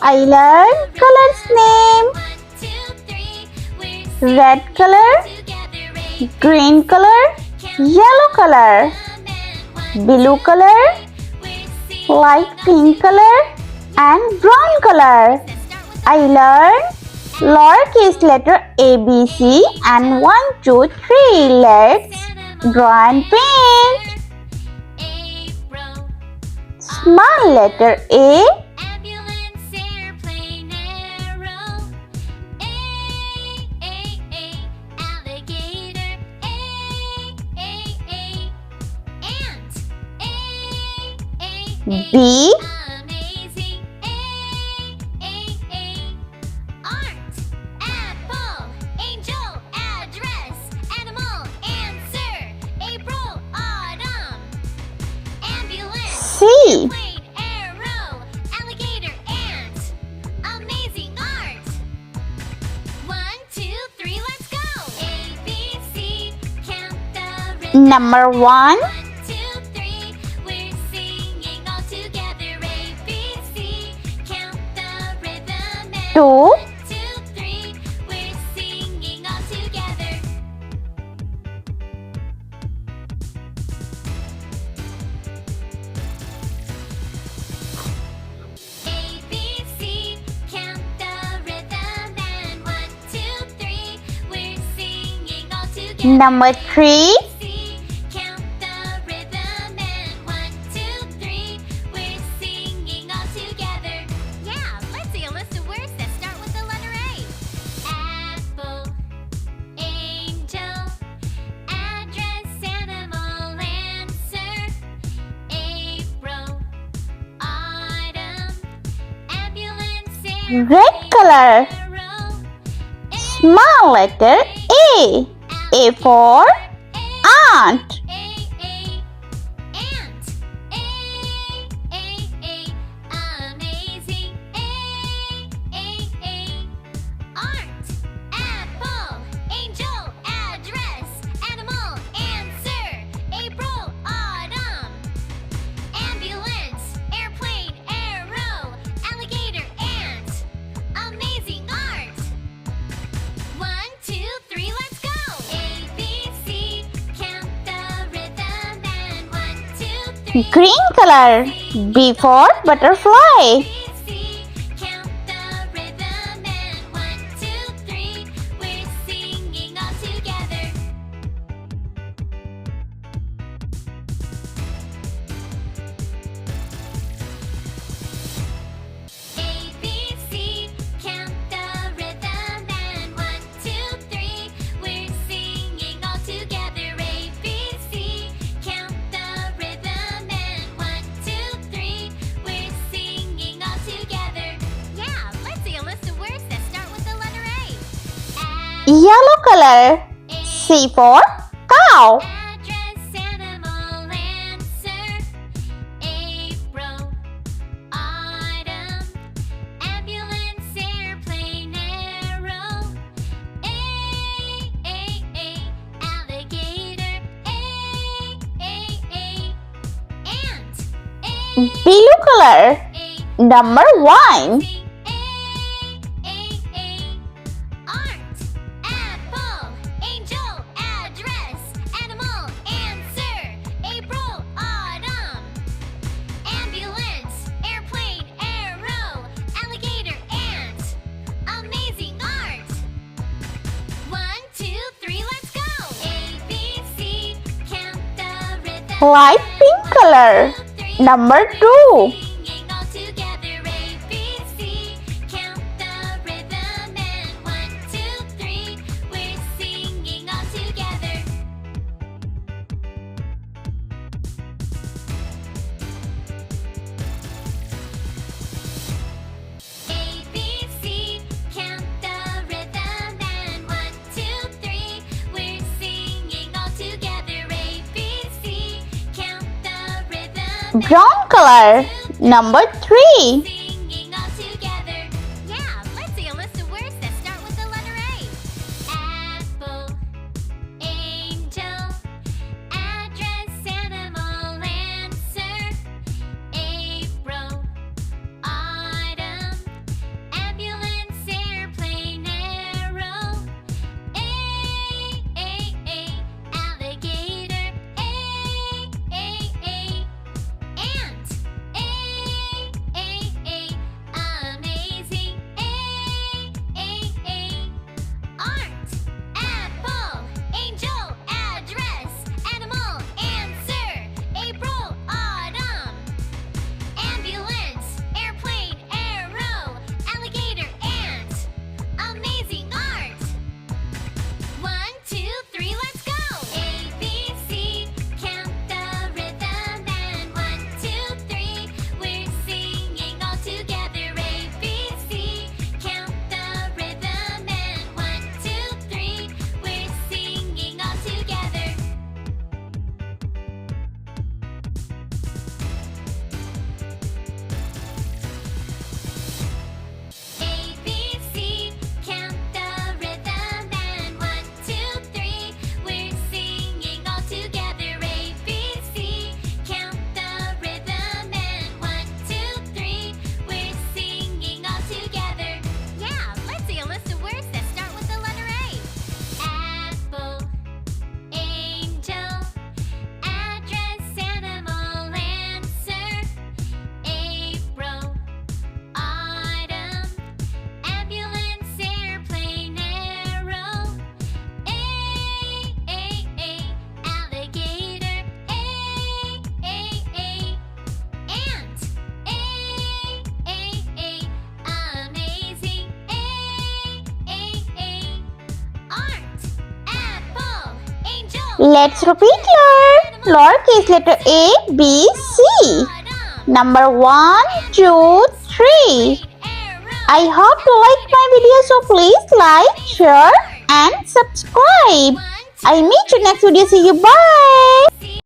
I learned colors name. Red color, green color, yellow color, blue color, light pink color, and brown color. I learned lowercase letter A, B, C and 1, 2, 3. Let's draw and paint. Small letter A, B, C, number 1, 2, 3, red color. Small letter A. A for ant. Green color. B for butterfly. Yellow color. C for cow. Blue color. Number 1. Light pink color. Number 2. Brown color. Number 3. Let's repeat here. Lowercase letter A, B, C. Number 1, 2, 3. I hope you like my video, so please like, share and subscribe. I'll meet you next video. See you. Bye.